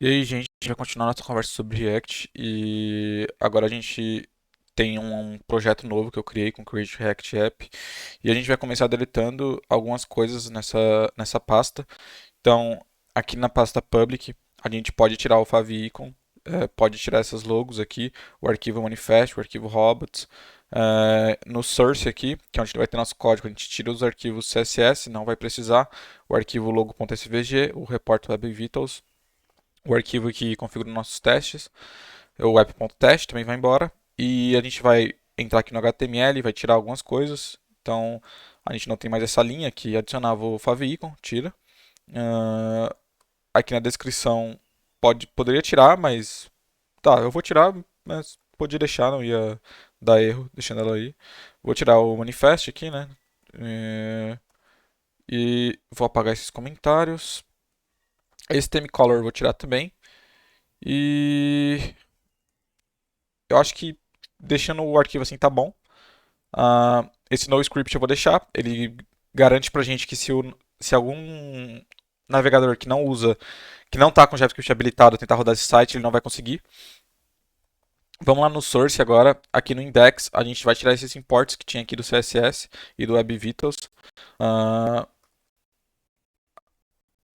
E aí, gente, a gente vai continuar nossa conversa sobre React e agora a gente tem um projeto novo que eu criei com o Create React App e a gente vai começar deletando algumas coisas nessa pasta. Então, aqui na pasta public, a gente pode tirar o favicon, pode tirar essas logos aqui, o arquivo manifest, o arquivo robots. No source aqui, que é onde vai ter nosso código, a gente tira os arquivos CSS, não vai precisar, o arquivo logo.svg, o report web vitals, o arquivo que configura nossos testes, o app.test também vai embora. E a gente vai entrar aqui no HTML, vai tirar algumas coisas. Então a gente não tem mais essa linha que adicionava o favicon, tira. Uh, Aqui na descrição poderia tirar, mas tá, eu vou tirar, mas podia deixar, não ia dar erro deixando ela aí. Vou tirar o manifest aqui, né? E vou apagar esses comentários. Esse theme color eu vou tirar também. E eu acho que deixando o arquivo assim tá bom. Esse no script eu vou deixar. Ele garante pra gente que se algum navegador que não usa, que não está com JavaScript habilitado, tentar rodar esse site, ele não vai conseguir. Vamos lá no source agora. Aqui no index, a gente vai tirar esses imports que tinha aqui do CSS e do Web Vitals. Uh,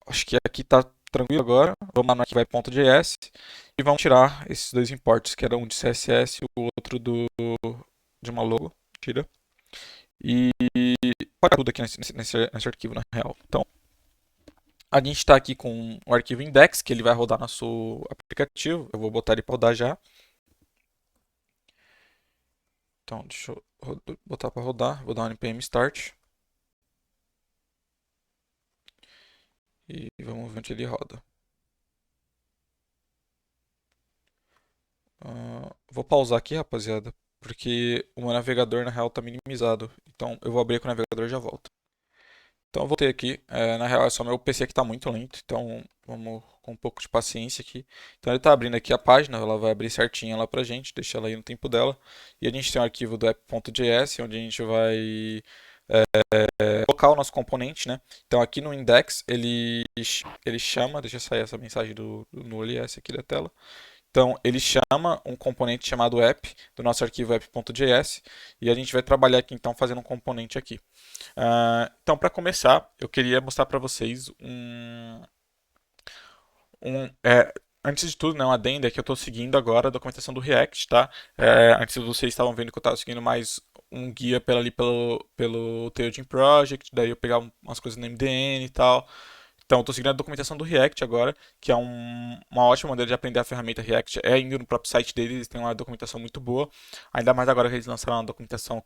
Acho que aqui está tranquilo agora. Vamos lá no aqui vai .js e vamos tirar esses dois imports, que eram um de CSS e o outro de uma logo. Tira. E pagar tudo aqui nesse arquivo, na real. Então, a gente está aqui com o arquivo index, que ele vai rodar nosso aplicativo. Eu vou botar ele para rodar já. Então, deixa eu botar para rodar. Vou dar um npm start. E vamos ver onde ele roda. Vou pausar aqui, rapaziada, porque o meu navegador na real está minimizado. Então, eu vou abrir com o navegador e já volto. Então eu voltei aqui. Na real é só meu PC que está muito lento, então vamos com um pouco de paciência aqui. Então ele está abrindo aqui a página, ela vai abrir certinha lá pra gente, deixa ela aí no tempo dela. E a gente tem um arquivo do app.js, onde a gente vai colocar o nosso componente, né? Então aqui no index ele chama, deixa eu sair essa mensagem no ls aqui da tela. Então, ele chama um componente chamado app, do nosso arquivo app.js, e a gente vai trabalhar aqui então fazendo um componente aqui. Então, para começar, eu queria mostrar para vocês antes de tudo, né, um adendo é que eu estou seguindo agora a documentação do React, tá? Antes vocês estavam vendo que eu estava seguindo mais um guia pelo Theogene Project, daí eu pegar umas coisas no MDN e tal. Então, estou seguindo a documentação do React agora, que é uma ótima maneira de aprender a ferramenta React. É indo no próprio site deles, eles têm uma documentação muito boa. Ainda mais agora que eles lançaram uma documentação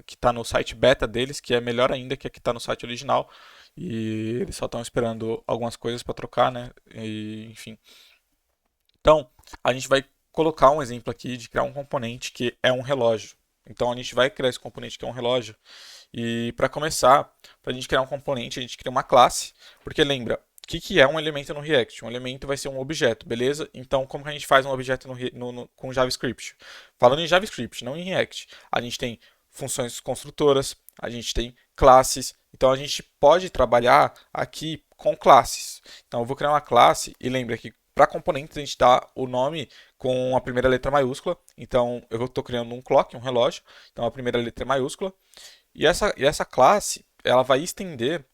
que tá no site beta deles, que é melhor ainda que a que está no site original. E eles só estão esperando algumas coisas para trocar, né? E, enfim. Então, a gente vai colocar um exemplo aqui de criar um componente que é um relógio. Então, a gente vai criar esse componente que é um relógio. E para começar, para a gente criar um componente, a gente cria uma classe. Porque lembra, o que é um elemento no React? Um elemento vai ser um objeto, beleza? Então, como que a gente faz um objeto com JavaScript? Falando em JavaScript, não em React. A gente tem funções construtoras, a gente tem classes. Então, a gente pode trabalhar aqui com classes. Então, eu vou criar uma classe e lembra que para componentes a gente dá o nome com a primeira letra maiúscula. Então, eu estou criando um clock, um relógio. Então, a primeira letra é maiúscula. E essa classe, ela vai estender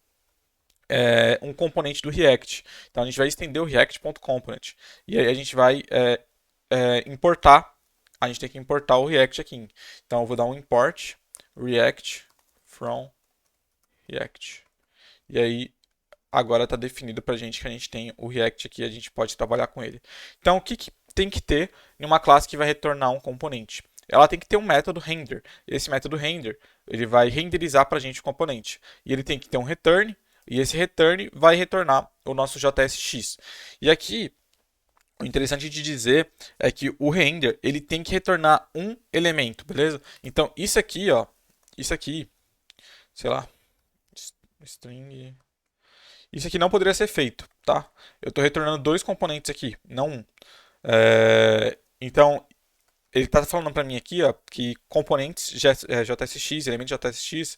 um componente do React. Então a gente vai estender o React.component. E aí a gente vai importar. A gente tem que importar o React aqui. Então eu vou dar um import React from React. E aí agora está definido para a gente que a gente tem o React aqui, a gente pode trabalhar com ele. Então o que tem que ter em uma classe que vai retornar um componente? Ela tem que ter um método render. Esse método render, ele vai renderizar para a gente o componente. E ele tem que ter um return, e esse return vai retornar o nosso JSX. E aqui, o interessante de dizer é que o render, ele tem que retornar um elemento, beleza? Então, isso aqui, ó, isso aqui, sei lá, string. Isso aqui não poderia ser feito, tá? Eu estou retornando dois componentes aqui, não um. Então, ele está falando para mim aqui, ó, que componentes JSX, elementos JSX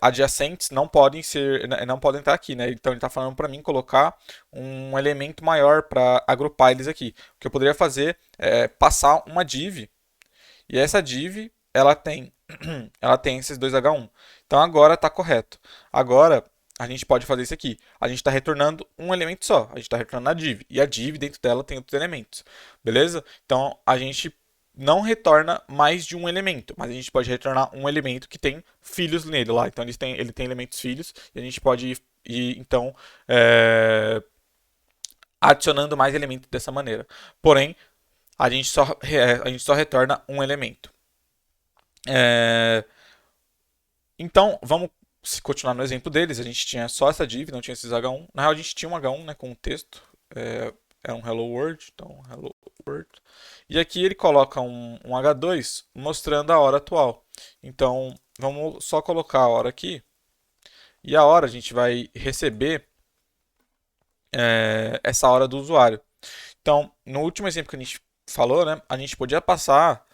adjacentes não podem estar aqui, né? Então ele está falando para mim colocar um elemento maior para agrupar eles aqui. O que eu poderia fazer é passar uma div, e essa div ela tem ela tem esses dois H1. Então agora está correto. Agora a gente pode fazer isso aqui. A gente está retornando um elemento só. A gente está retornando a div. E a div dentro dela tem outros elementos. Beleza? Então a gente não retorna mais de um elemento, mas a gente pode retornar um elemento que tem filhos nele lá. Então ele tem elementos filhos e a gente pode ir então adicionando mais elementos dessa maneira. Porém, a gente só retorna um elemento. Então, vamos continuar no exemplo deles. A gente tinha só essa div, não tinha esses H1. Na real, a gente tinha um H1, né, com um texto. Era um Hello World, então Hello World. E aqui ele coloca um H2 mostrando a hora atual. Então, vamos só colocar a hora aqui. E a hora a gente vai receber essa hora do usuário. Então, no último exemplo que a gente falou, né, a gente podia passar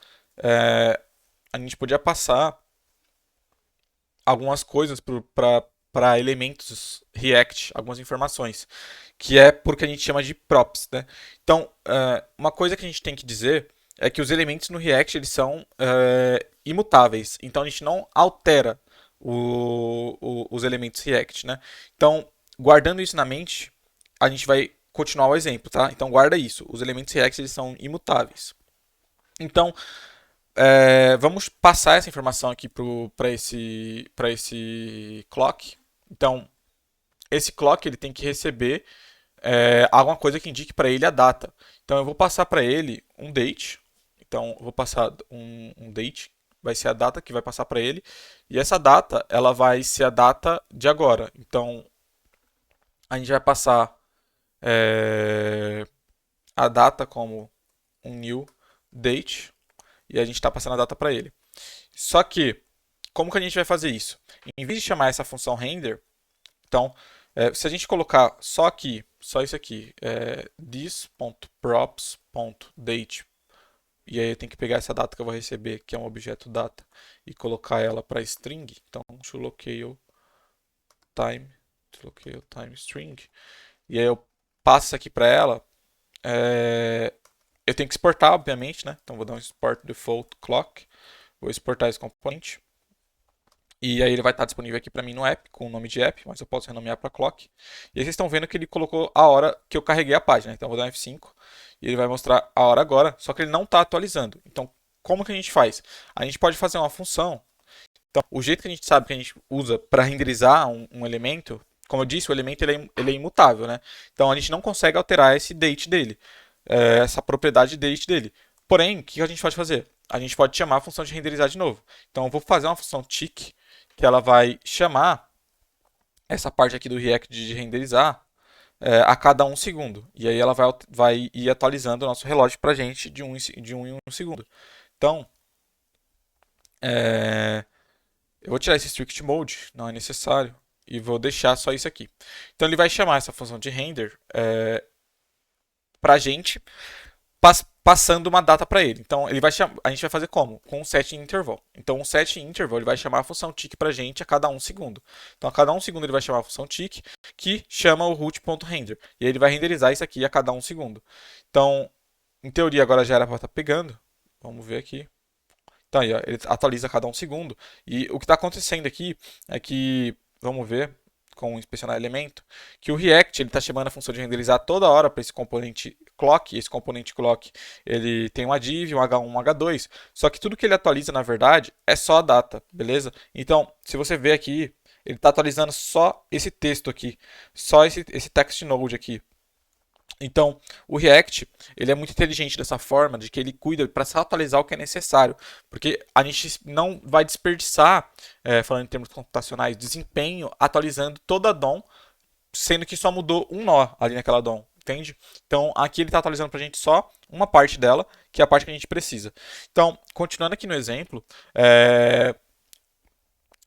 algumas coisas para elementos React, algumas informações, que é porque a gente chama de props, né? Então, uma coisa que a gente tem que dizer é que os elementos no React eles são imutáveis, então a gente não altera os elementos React, né? Então, guardando isso na mente, a gente vai continuar o exemplo, tá? Então, guarda isso, os elementos React eles são imutáveis. Então, vamos passar essa informação aqui para esse clock. Então, esse clock ele tem que receber alguma coisa que indique para ele a data. Então, eu vou passar para ele um date. Então, eu vou passar um date, vai ser a data que vai passar para ele. E essa data, ela vai ser a data de agora. Então, a gente vai passar a data como um new date. E a gente está passando a data para ele. Só que, como que a gente vai fazer isso? Em vez de chamar essa função render, então, se a gente colocar só aqui, só isso aqui, this.props.date, e aí eu tenho que pegar essa data que eu vou receber, que é um objeto data, e colocar ela para string. Então, toLocale time string. E aí eu passo isso aqui para ela. Eu tenho que exportar, obviamente, né? Então vou dar um export default clock. Vou exportar esse componente. E aí ele vai estar disponível aqui para mim no app, com o nome de app, mas eu posso renomear para clock. E aí vocês estão vendo que ele colocou a hora que eu carreguei a página. Então eu vou dar um F5 e ele vai mostrar a hora agora, só que ele não está atualizando. Então como que a gente faz? A gente pode fazer uma função. Então o jeito que a gente sabe que a gente usa para renderizar um elemento, como eu disse, o elemento ele é imutável, né? Então a gente não consegue alterar esse date dele, essa propriedade date dele. Porém, o que a gente pode fazer? A gente pode chamar a função de renderizar de novo. Então eu vou fazer uma função tick, que ela vai chamar essa parte aqui do React de renderizar a cada 1 segundo. E aí ela vai ir atualizando o nosso relógio para a gente de um em um segundo. Então, eu vou tirar esse strict mode, não é necessário, e vou deixar só isso aqui. Então ele vai chamar essa função de render para a gente, passando uma data para ele. Então ele vai a gente vai fazer como? Com um set interval. Então um set interval ele vai chamar a função tick para a gente a cada 1 segundo. Então a cada 1 segundo ele vai chamar a função tick, que chama o root.render. E aí ele vai renderizar isso aqui a cada 1 segundo. Então, em teoria agora já era para estar pegando. Vamos ver aqui. Então aí, ó, ele atualiza a cada 1 segundo. E o que está acontecendo aqui é que, vamos ver, com inspecionar elemento, que o React está chamando a função de renderizar toda hora para esse componente clock. Esse componente clock ele tem uma div, um H1, um H2. Só que tudo que ele atualiza, na verdade, é só a data, beleza? Então, se você ver aqui, ele está atualizando só esse texto aqui, só esse text node aqui. Então, o React ele é muito inteligente dessa forma, de que ele cuida para só atualizar o que é necessário, porque a gente não vai desperdiçar, falando em termos computacionais, desempenho atualizando toda a DOM, sendo que só mudou um nó ali naquela DOM, entende? Então, aqui ele está atualizando para a gente só uma parte dela, que é a parte que a gente precisa. Então, continuando aqui no exemplo,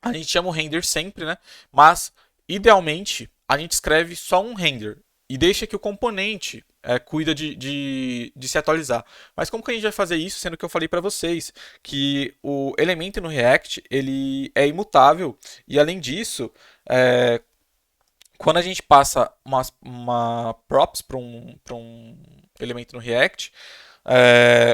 a gente chama o render sempre, né? Mas, idealmente, a gente escreve só um render e deixa que o componente cuida de se atualizar. Mas como que a gente vai fazer isso, sendo que eu falei para vocês que o elemento no React ele é imutável e além disso, é, quando a gente passa uma props para um elemento no React,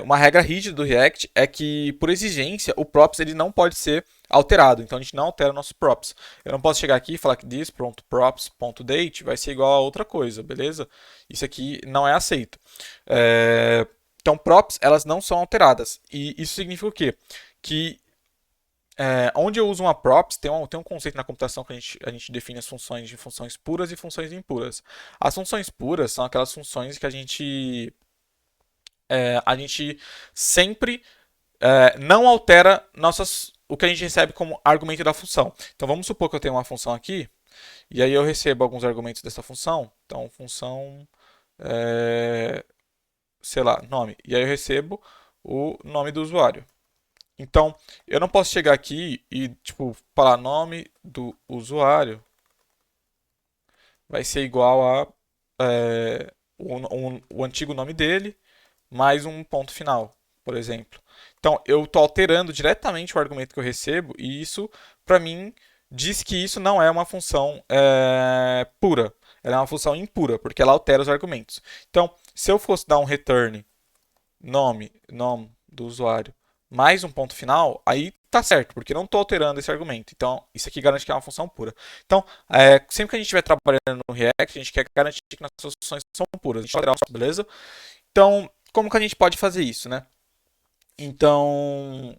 uma regra rígida do React é que, por exigência, o props ele não pode ser alterado. Então a gente não altera o nosso props. Eu não posso chegar aqui e falar que this.props.date vai ser igual a outra coisa, beleza? Isso aqui não é aceito. Então props elas não são alteradas. E isso significa o quê? Que onde eu uso uma props, tem um conceito na computação que a gente define as funções de funções puras e funções impuras. As funções puras são aquelas funções que a gente sempre não altera o que a gente recebe como argumento da função. Então vamos supor que eu tenho uma função aqui, e aí eu recebo alguns argumentos dessa função. Então, função, sei lá, nome. E aí eu recebo o nome do usuário. Então, eu não posso chegar aqui e, tipo, falar nome do usuário vai ser igual a o antigo nome dele mais um ponto final, por exemplo. Então, eu estou alterando diretamente o argumento que eu recebo e isso, para mim, diz que isso não é uma função pura. Ela é uma função impura, porque ela altera os argumentos. Então, se eu fosse dar um return nome do usuário, mais um ponto final, aí tá certo, porque não estou alterando esse argumento. Então, isso aqui garante que é uma função pura. Então, sempre que a gente estiver trabalhando no React, a gente quer garantir que nossas funções são puras. A gente vai alterar, beleza? Então, como que a gente pode fazer isso, né? Então,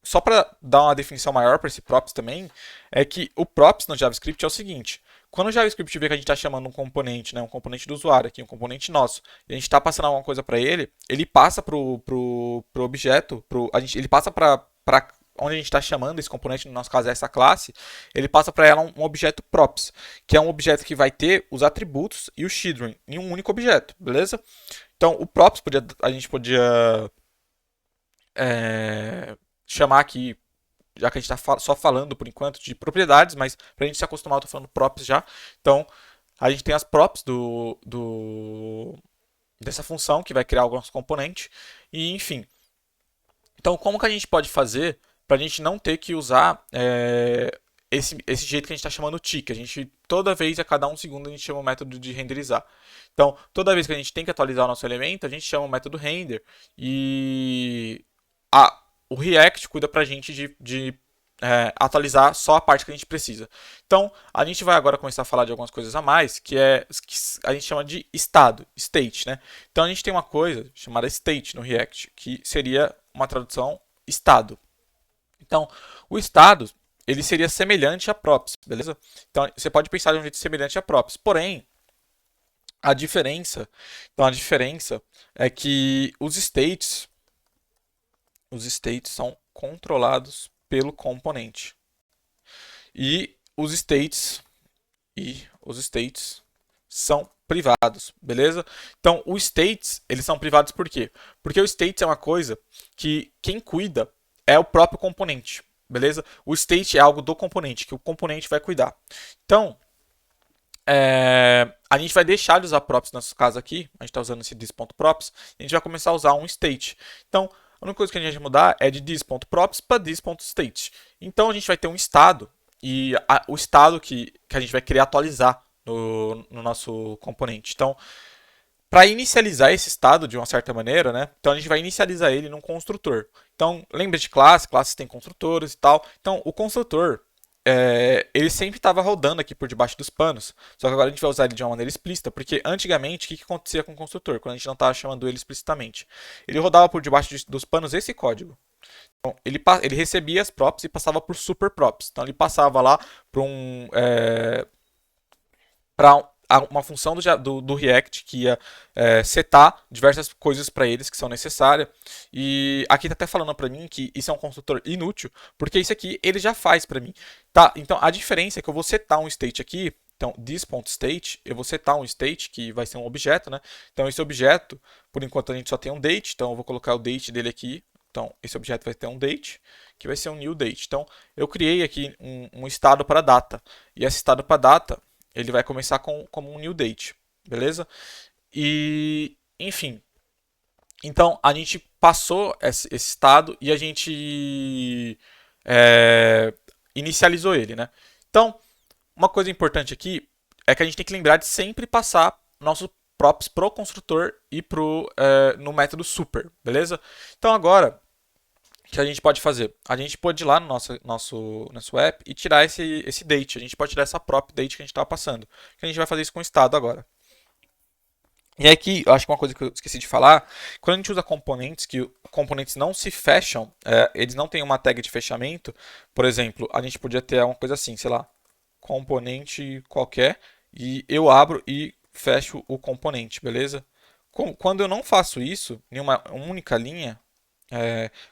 só para dar uma definição maior para esse props também, é que o props no JavaScript é o seguinte: quando o JavaScript vê que a gente está chamando um componente, né, um componente do usuário aqui, um componente nosso, e a gente está passando alguma coisa para ele passa pro objeto, ele passa para onde a gente está chamando esse componente, no nosso caso é essa classe, ele passa para ela um objeto props, que é um objeto que vai ter os atributos e o children em um único objeto, beleza? Então o props a gente podia chamar aqui, já que a gente está só falando por enquanto de propriedades, mas para a gente se acostumar, eu estou falando props já. Então, a gente tem as props dessa função que vai criar alguns componentes, e enfim. Então, como que a gente pode fazer para a gente não ter que usar esse jeito que a gente está chamando tick? A gente, toda vez, a cada um segundo, a gente chama o método de renderizar. Então, toda vez que a gente tem que atualizar o nosso elemento, a gente chama o método render e o React cuida pra gente de atualizar só a parte que a gente precisa. Então, a gente vai agora começar a falar de algumas coisas a mais, que a gente chama de estado, state, né? Então, a gente tem uma coisa chamada state no React, que seria uma tradução estado. Então, o estado, ele seria semelhante a props, beleza? Então, você pode pensar de um jeito semelhante a props. Porém, a diferença é que os states são controlados pelo componente. E os states são privados, beleza? Então, os states, eles são privados por quê? Porque o states é uma coisa que quem cuida é o próprio componente, beleza? O state é algo do componente, que o componente vai cuidar. Então, a gente vai deixar de usar props nesse caso aqui, a gente está usando esse this.props, e a gente vai começar a usar um state. Então, a única coisa que a gente vai mudar é de this.props para this.state. Então, a gente vai ter um estado, e o estado que a gente vai querer atualizar no nosso componente. Então, para inicializar esse estado de uma certa maneira, né? Então a gente vai inicializar ele num construtor. Então, lembra de classes têm construtores e tal. Então, o construtor, ele sempre estava rodando aqui por debaixo dos panos. Só que agora a gente vai usar ele de uma maneira explícita, porque antigamente, o que acontecia com o construtor, quando a gente não estava chamando ele explicitamente? Ele rodava por debaixo dos panos esse código. Então, ele recebia as props e passava por super props. Então, ele passava lá para uma função do React que ia setar diversas coisas para eles que são necessárias. E aqui está até falando para mim que isso é um construtor inútil, porque isso aqui ele já faz para mim. Tá? Então a diferença é que eu vou setar um state aqui. Então, this.state, eu vou setar um state que vai ser um objeto, né? Então, esse objeto, por enquanto a gente só tem um date, então eu vou colocar o date dele aqui. Então, esse objeto vai ter um date, que vai ser um new date. Então, eu criei aqui um estado para data. E esse estado para data, ele vai começar como um new date. beleza? E, enfim, então a gente passou esse estado e a gente é, inicializou ele, né? Então, uma coisa importante aqui é que a gente tem que lembrar de sempre passar nossos props pro construtor e no método super, beleza? Então agora, o que a gente pode fazer? A gente pode ir lá no nosso app e tirar esse date. A gente pode tirar essa prop date que a gente estava passando. Que a gente vai fazer isso com o estado agora. E aqui, eu acho que uma coisa que eu esqueci de falar, quando a gente usa componentes, que componentes não se fecham, eles não têm uma tag de fechamento, por exemplo, a gente podia ter uma coisa assim, sei lá, componente qualquer, e eu abro e fecho o componente, beleza? Quando eu não faço isso, em uma única linha,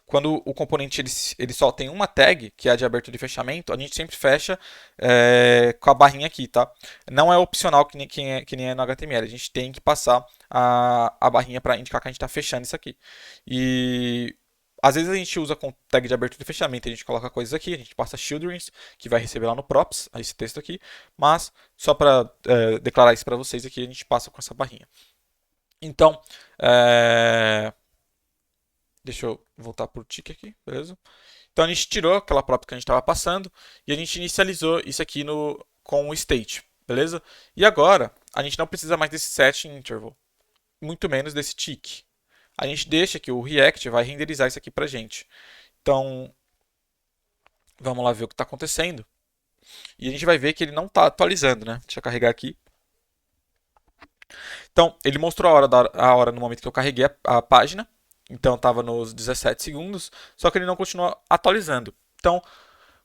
quando o componente ele só tem uma tag, que é a de abertura e fechamento, a gente sempre fecha com a barrinha aqui, tá? Não é opcional que nem é no HTML, a gente tem que passar a barrinha para indicar que a gente está fechando isso aqui. E às vezes a gente usa com tag de abertura e fechamento, a gente coloca coisas aqui, a gente passa childrens, que vai receber lá no props, esse texto aqui, mas só para declarar isso para vocês aqui, a gente passa com essa barrinha. Então, deixa eu voltar para o tick aqui, beleza? Então a gente tirou aquela prop que a gente estava passando e a gente inicializou isso aqui com o state, beleza? E agora a gente não precisa mais desse set interval, muito menos desse tick. A gente deixa que o React vai renderizar isso aqui pra gente. Então vamos lá ver o que está acontecendo. E a gente vai ver que ele não está atualizando, né? Deixa eu carregar aqui. Então ele mostrou a hora no momento que eu carreguei a página. Então estava nos 17 segundos, só que ele não continua atualizando. Então,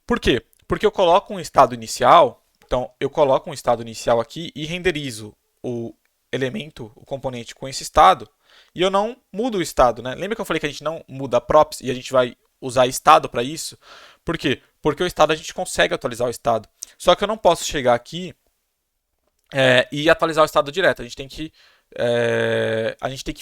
por quê? Porque eu coloco um estado inicial, então eu coloco um estado inicial aqui e renderizo o elemento, o componente com esse estado, e eu não mudo o estado, né? Lembra que eu falei que a gente não muda props e a gente vai usar estado para isso? Por quê? Porque o estado a gente consegue atualizar o estado. Só que eu não posso chegar aqui e atualizar o estado direto. A gente tem que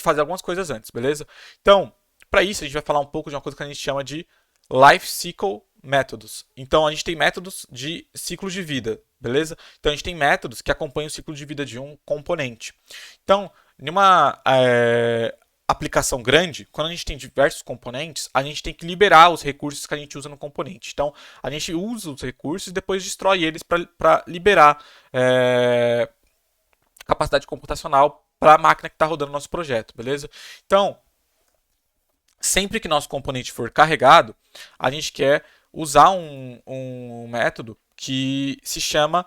fazer algumas coisas antes, beleza? Então, para isso, a gente vai falar um pouco de uma coisa que a gente chama de Life Cycle Métodos. Então, a gente tem métodos de ciclo de vida, beleza? Então, a gente tem métodos que acompanham o ciclo de vida de um componente. Então, em uma aplicação grande, quando a gente tem diversos componentes, a gente tem que liberar os recursos que a gente usa no componente. Então, a gente usa os recursos e depois destrói eles para liberar capacidade computacional para a máquina que está rodando o nosso projeto, beleza? Então, sempre que nosso componente for carregado, a gente quer usar um método que se chama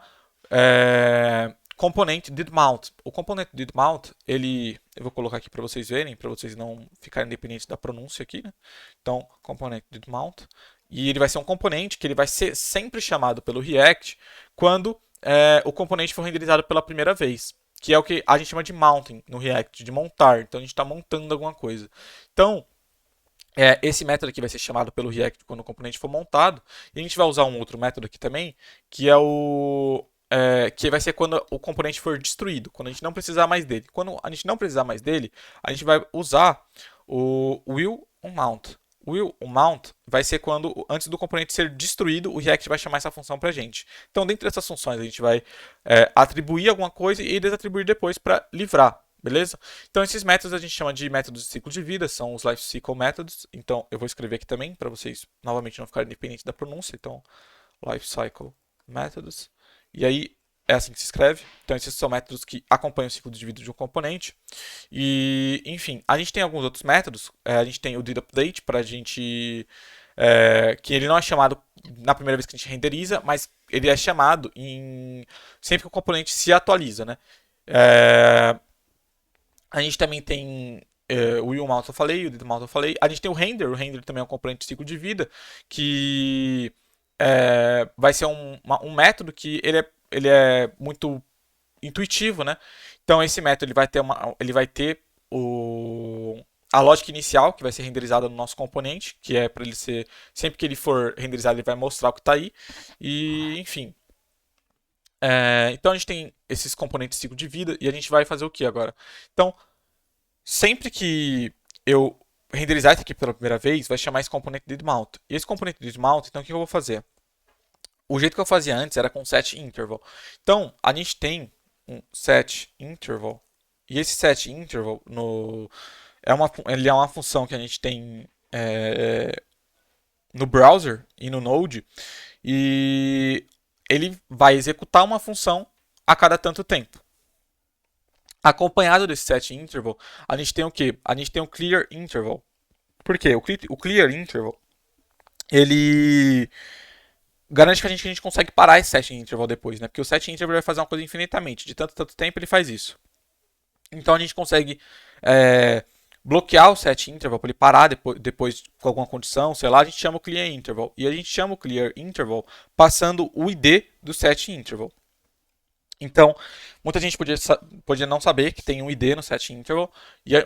componente didMount. O componente didMount, eu vou colocar aqui para vocês verem, para vocês não ficarem dependentes da pronúncia aqui, né? Então, componente didMount. E ele vai ser um componente que ele vai ser sempre chamado pelo React quando o componente for renderizado pela primeira vez. Que é o que a gente chama de mounting no React, de montar. Então a gente está montando alguma coisa. Então, esse método aqui vai ser chamado pelo React quando o componente for montado. E a gente vai usar um outro método aqui também, que é que vai ser quando o componente for destruído, quando a gente não precisar mais dele. Quando a gente não precisar mais dele, a gente vai usar o willOnMount. O willOnMount vai ser quando, antes do componente ser destruído, o React vai chamar essa função para a gente. Então, dentro dessas funções, a gente vai atribuir alguma coisa e desatribuir depois para livrar. Beleza? Então, esses métodos a gente chama de métodos de ciclo de vida, são os Life Cycle Methods. Então, eu vou escrever aqui também, para vocês novamente não ficarem dependentes da pronúncia. Então, Life Cycle Methods. E aí, é assim que se escreve. Então, esses são métodos que acompanham o ciclo de vida de um componente. E, enfim, a gente tem alguns outros métodos. A gente tem o didUpdate, para a gente. Que ele não é chamado na primeira vez que a gente renderiza, mas ele é chamado sempre que o componente se atualiza, né? A gente também tem o willMount eu falei, o didMount eu falei. A gente tem o render também é um componente de ciclo de vida, que vai ser um método que ele é muito intuitivo, né? Então esse método ele vai ter a lógica inicial que vai ser renderizada no nosso componente, que é para ele ser sempre que ele for renderizado ele vai mostrar o que está aí e enfim. Então a gente tem esses componentes de ciclo de vida e a gente vai fazer o que agora? Então sempre que eu renderizar isso aqui pela primeira vez, vai chamar esse componente didMount. E esse componente didMount, então o que eu vou fazer? O jeito que eu fazia antes era com set interval. Então, a gente tem um set interval. E esse set interval ele é uma função que a gente tem no browser e no Node. E ele vai executar uma função a cada tanto tempo. Acompanhado desse set interval, a gente tem o quê? A gente tem o clear interval. Por quê? O clear interval, ele garante que a gente consegue parar esse set interval depois, né? Porque o set interval vai fazer uma coisa infinitamente. De tanto tempo ele faz isso. Então a gente consegue bloquear o set interval para ele parar depois com alguma condição, sei lá, a gente chama o clear interval. E a gente chama o clear interval passando o ID do set interval. Então, muita gente podia não saber que tem um ID no set interval,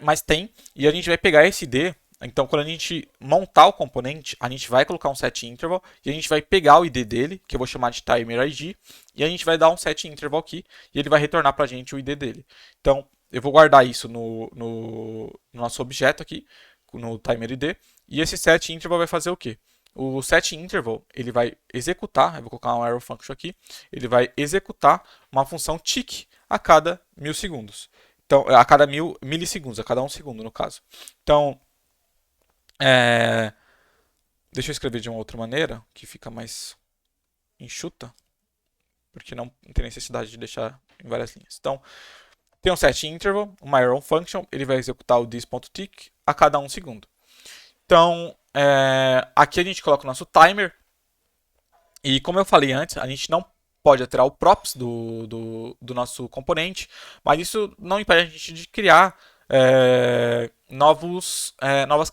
mas tem, e a gente vai pegar esse ID. Então, quando a gente montar o componente, a gente vai colocar um set interval e a gente vai pegar o ID dele, que eu vou chamar de timer ID, e a gente vai dar um set interval aqui e ele vai retornar para a gente o ID dele. Então, eu vou guardar isso no nosso objeto aqui, no timer ID, e esse set interval vai fazer o quê? O set interval, ele vai executar, eu vou colocar um arrow function aqui, ele vai executar uma função tick a cada 1000 segundos. Então, a cada 1000 milissegundos, a cada 1 segundo no caso. Então, deixa eu escrever de uma outra maneira, que fica mais enxuta, porque não tem necessidade de deixar em várias linhas. Então, tem um set interval, uma arrow function, ele vai executar o this.tick a cada 1 segundo. Então, aqui a gente coloca o nosso timer. E como eu falei antes, a gente não pode alterar o props do nosso componente, mas isso não impede a gente de criar novas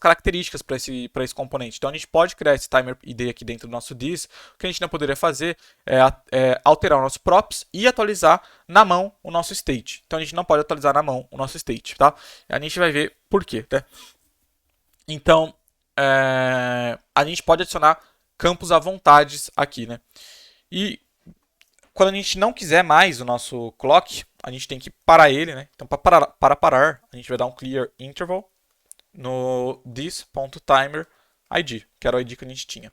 características para esse componente. Então a gente pode criar esse timer ID aqui dentro do nosso this. O que a gente não poderia fazer é alterar o nosso props e atualizar na mão o nosso state. Então a gente não pode atualizar na mão o nosso state, tá? A gente vai ver por quê, né? Então, a gente pode adicionar campos à vontade aqui, né? E quando a gente não quiser mais o nosso clock, a gente tem que parar ele, né? Então, para parar, a gente vai dar um clear interval no this.timer ID, que era o ID que a gente tinha.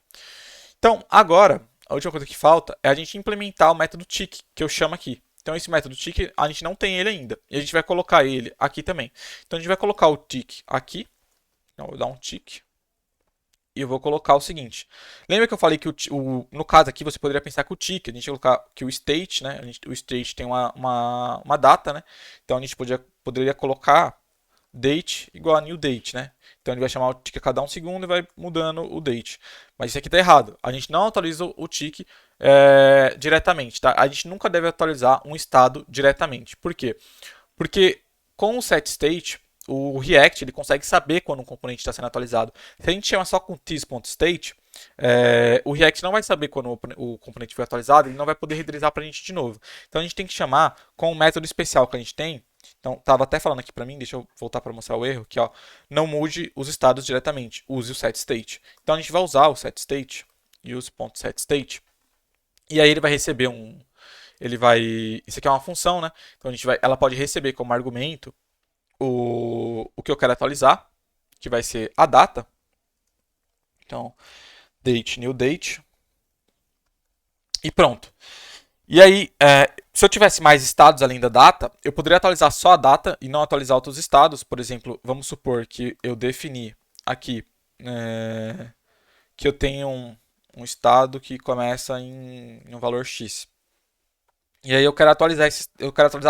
Então, agora, a última coisa que falta é a gente implementar o método tick, que eu chamo aqui. Então, esse método tick, a gente não tem ele ainda. E a gente vai colocar ele aqui também. Então, a gente vai colocar o tick aqui. Então, eu vou dar um tick. E eu vou colocar o seguinte. Lembra que eu falei que no caso aqui você poderia pensar que o tick, a gente vai colocar que o state, né? O state tem uma data, né? Então a gente poderia colocar date igual a new date, né? Então ele vai chamar o tick a cada 1 segundo e vai mudando o date. Mas isso aqui está errado. A gente não atualiza o tick diretamente, tá? A gente nunca deve atualizar um estado diretamente. Por quê? Porque com o setState, o React ele consegue saber quando um componente está sendo atualizado. Se a gente chama só com this.state, o React não vai saber quando o componente foi atualizado, ele não vai poder renderizar para a gente de novo. Então a gente tem que chamar com um método especial que a gente tem. Então, estava até falando aqui para mim, deixa eu voltar para mostrar o erro, que ó, não mude os estados diretamente, use o setState. Então a gente vai usar o setState, use.setState, e aí ele vai receber isso aqui é uma função, né? Então ela pode receber como argumento o que eu quero atualizar, que vai ser a data. Então, date, new date. E pronto. E aí, se eu tivesse mais estados além da data, eu poderia atualizar só a data e não atualizar outros estados. Por exemplo, vamos supor que eu defini aqui que eu tenho um estado que começa em um valor X. E aí eu quero atualizar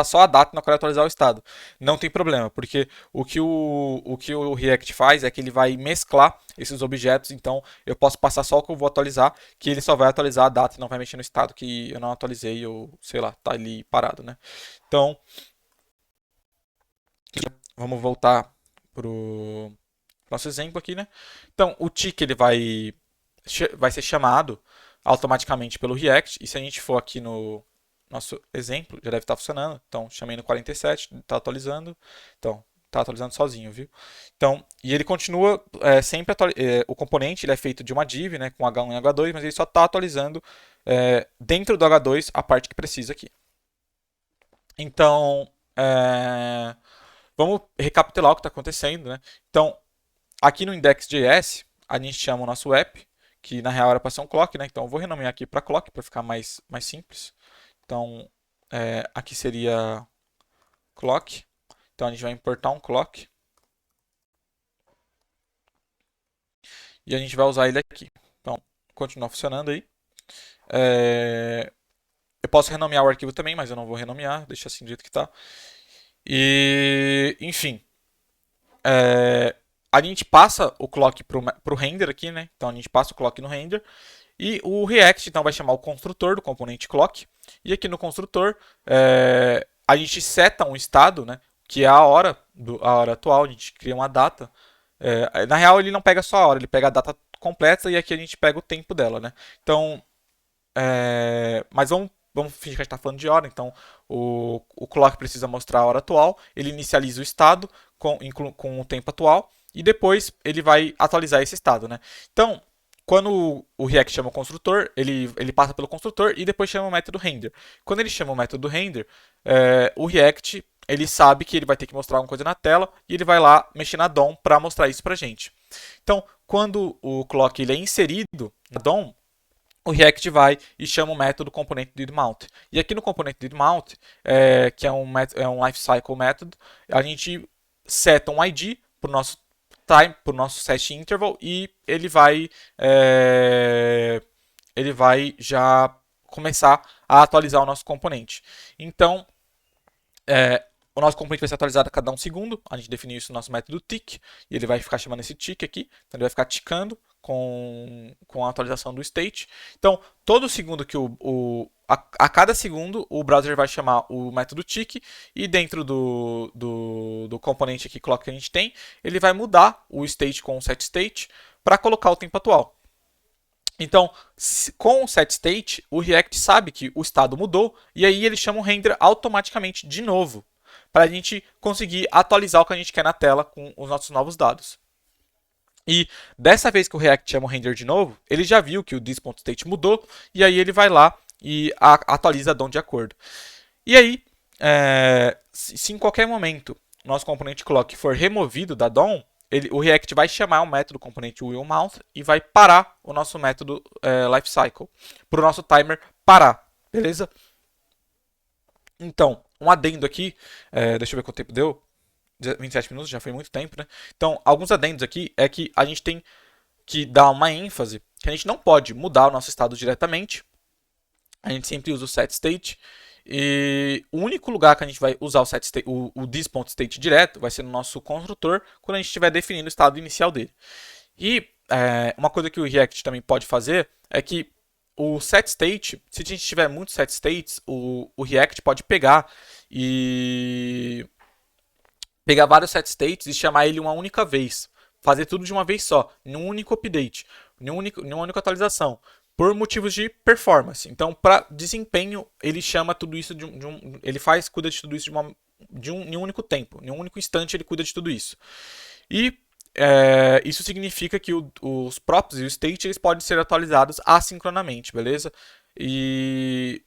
só a data, não quero atualizar o estado. Não tem problema, porque o que o React faz é que ele vai mesclar esses objetos, então eu posso passar só o que eu vou atualizar, que ele só vai atualizar a data e não vai mexer no estado que eu não atualizei ou, sei lá, tá ali parado, né? Então, vamos voltar pro nosso exemplo aqui, né? Então, o tick ele vai ser chamado automaticamente pelo React, e se a gente for aqui no nosso exemplo, já deve estar funcionando. Então, chamei no 47, está atualizando. Então, está atualizando sozinho, viu? Então, e ele continua sempre o componente, ele é feito de uma div, né, com H1 e H2, mas ele só está atualizando dentro do H2 a parte que precisa aqui. Então, vamos recapitular o que está acontecendo, né? Então, aqui no index.js, a gente chama o nosso app, que na real era para ser um clock, né? Então, eu vou renomear aqui para clock, para ficar mais simples. Então, aqui seria clock. Então a gente vai importar um clock. E a gente vai usar ele aqui. Então, continua funcionando aí. Eu posso renomear o arquivo também, mas eu não vou renomear, deixa assim do jeito que está. E, enfim, a gente passa o clock para o render aqui, né? Então a gente passa o clock no render. E o React então vai chamar o construtor do componente clock. E aqui no construtor a gente seta um estado, né? Que é a hora, a hora atual, a gente cria uma data. Na real ele não pega só a hora, ele pega a data completa e aqui a gente pega o tempo dela, né? Então, mas vamos fingir que a gente está falando de hora, então o clock precisa mostrar a hora atual, ele inicializa o estado com o tempo atual e depois ele vai atualizar esse estado, né? Então, quando o React chama o construtor, ele passa pelo construtor e depois chama o método render. Quando ele chama o método render, o React ele sabe que ele vai ter que mostrar alguma coisa na tela e ele vai lá mexer na DOM para mostrar isso para gente. Então, quando o clock ele é inserido na DOM, o React vai e chama o método componente didMount. E aqui no componente didMount, que é um lifecycle method, a gente seta um ID para o nosso time, para o nosso set interval e ele vai já começar a atualizar o nosso componente. Então, o nosso componente vai ser atualizado a cada um segundo. A gente definiu isso no nosso método tick. E ele vai ficar chamando esse tick aqui. Então ele vai ficar ticando com a atualização do state. Então, todo segundo que a cada segundo o browser vai chamar o método tick. E dentro do componente aqui clock que a gente tem, ele vai mudar o state com o set state para colocar o tempo atual. Então, com o setState, o React sabe que o estado mudou e aí ele chama o render automaticamente de novo, para a gente conseguir atualizar o que a gente quer na tela com os nossos novos dados. E dessa vez que o React chama o render de novo, ele já viu que o this.state mudou e aí ele vai lá e atualiza a DOM de acordo. E aí, se em qualquer momento o nosso componente clock for removido da DOM, o React vai chamar o método componente willMount e vai parar o nosso método lifecycle para o nosso timer parar, beleza? Então, um adendo aqui, deixa eu ver quanto tempo deu. 27 minutos, já foi muito tempo, né? Então, alguns adendos aqui é que a gente tem que dar uma ênfase que a gente não pode mudar o nosso estado diretamente. A gente sempre usa o setState. E o único lugar que a gente vai usar o this.state direto vai ser no nosso construtor quando a gente estiver definindo o estado inicial dele. E uma coisa que o React também pode fazer é que o setState, se a gente tiver muitos setstates, o React pode pegar vários setstates e chamar ele uma única vez. Fazer tudo de uma vez só, num único update, numa única atualização, por motivos de performance. Então, para desempenho, ele chama tudo isso ele cuida de tudo isso em um único tempo, em um único instante ele cuida de tudo isso. E isso significa que os props e o state eles podem ser atualizados assincronamente, beleza? E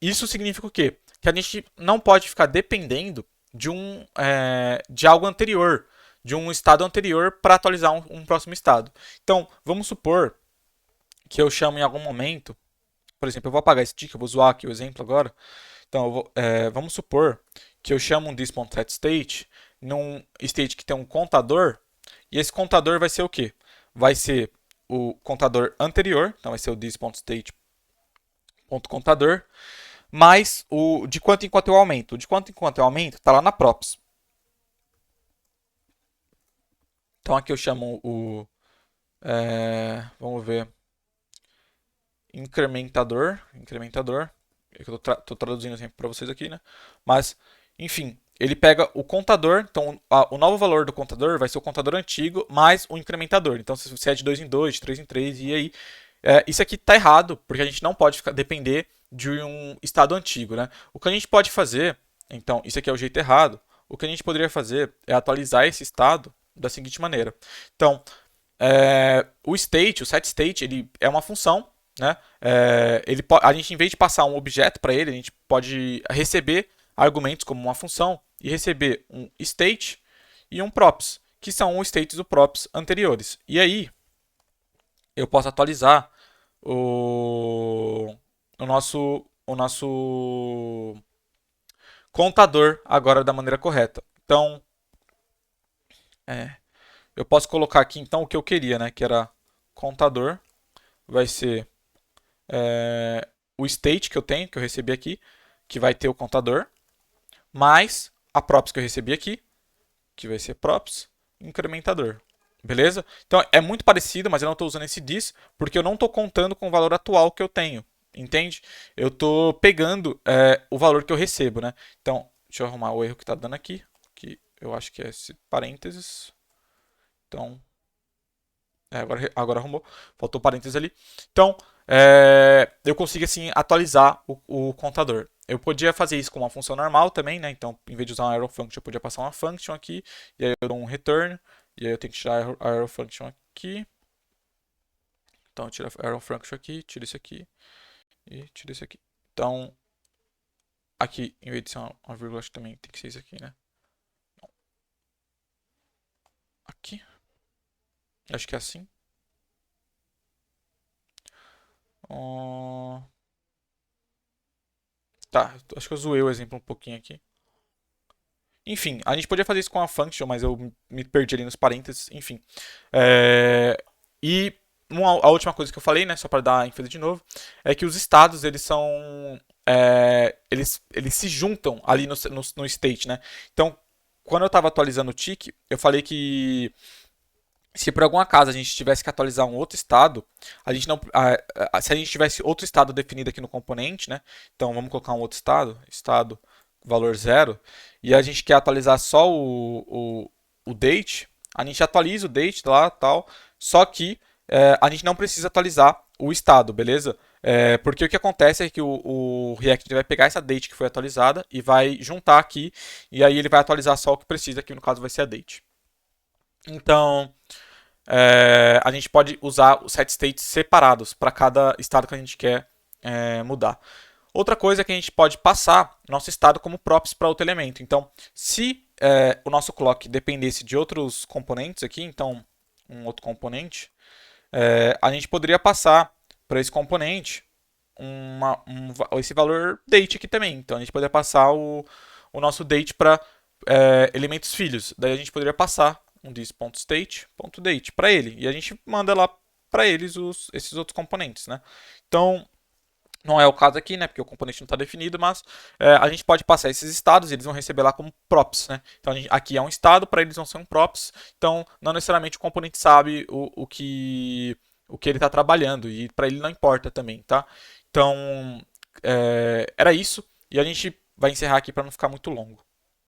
isso significa o quê? Que a gente não pode ficar dependendo de algo anterior, de um estado anterior para atualizar um próximo estado. Então, vamos supor que eu chamo em algum momento, por exemplo, eu vou apagar esse tick, eu vou zoar aqui o exemplo agora. Então, vamos supor que eu chamo um this.setState num state que tem um contador, e esse contador vai ser o quê? Vai ser o contador anterior, então vai ser o this.state.contador, mais o de quanto em quanto eu aumento. O de quanto em quanto eu aumento está lá na props. Então aqui eu chamo vamos ver, incrementador, eu estou traduzindo assim para vocês aqui, né? Mas, enfim, ele pega o contador, então o novo valor do contador vai ser o contador antigo mais o incrementador. Então se é de 2 em 2, de 3 em 3, e aí isso aqui está errado, porque a gente não pode depender de um estado antigo, né? O que a gente pode fazer, então, isso aqui é o jeito errado, o que a gente poderia fazer é atualizar esse estado da seguinte maneira. Então, o setState, ele é uma função, né? A gente, em vez de passar um objeto para ele, a gente pode receber argumentos como uma função e receber um state e um props, que são os states e props anteriores. E aí, eu posso atualizar o nosso contador agora da maneira correta. Então, é, eu posso colocar aqui então o que eu queria, né? Que era contador, vai ser o state que eu tenho, que eu recebi aqui, que vai ter o contador, mais a props que eu recebi aqui, que vai ser props, incrementador. Beleza? Então é muito parecido, mas eu não estou usando esse this, porque eu não estou contando com o valor atual que eu tenho. Entende? Eu estou pegando o valor que eu recebo, né? Então, deixa eu arrumar o erro que está dando aqui, que eu acho que é esse parênteses. Então, agora arrumou. Faltou parênteses ali. Então, eu consigo assim atualizar o contador. Eu podia fazer isso com uma função normal também, né? Então, em vez de usar um arrow function, eu podia passar uma function aqui, e aí eu dou um return, e aí eu tenho que tirar a arrow function aqui. Então, eu tiro a arrow function aqui, tiro isso aqui, e tiro isso aqui. Então, aqui, em vez de ser uma vírgula, acho que também tem que ser isso aqui, né? Aqui. Acho que é assim. Tá, acho que eu zoei o exemplo um pouquinho aqui. Enfim, a gente podia fazer isso com a function, mas eu me perdi ali nos parênteses. Enfim. E a última coisa que eu falei, né, só para dar ênfase de novo, é que os estados, eles são... eles se juntam ali no state, né? Então, quando eu estava atualizando o tick, eu falei que se por algum acaso a gente tivesse que atualizar um outro estado, a gente não, se a gente tivesse outro estado definido aqui no componente, né? Então vamos colocar um outro estado valor zero, e a gente quer atualizar só o date, a gente atualiza o date lá tal, só que a gente não precisa atualizar o estado, beleza? Porque o que acontece é que o React vai pegar essa date que foi atualizada e vai juntar aqui, e aí ele vai atualizar só o que precisa, que no caso vai ser a date. Então, a gente pode usar os set states separados para cada estado que a gente quer mudar. Outra coisa é que a gente pode passar nosso estado como props para outro elemento. Então, se o nosso clock dependesse de outros componentes aqui, então um outro componente, a gente poderia passar para esse componente esse valor date aqui também. Então, a gente poderia passar o nosso date para elementos filhos. Daí a gente poderia passar um this.state.date para ele. E a gente manda lá para eles esses outros componentes, né? Então, não é o caso aqui, né? Porque o componente não está definido, mas a gente pode passar esses estados e eles vão receber lá como props, né? Então aqui é um estado, para eles vão ser um props. Então não necessariamente o componente sabe o que ele está trabalhando e para ele não importa também, tá? Então era isso e a gente vai encerrar aqui para não ficar muito longo.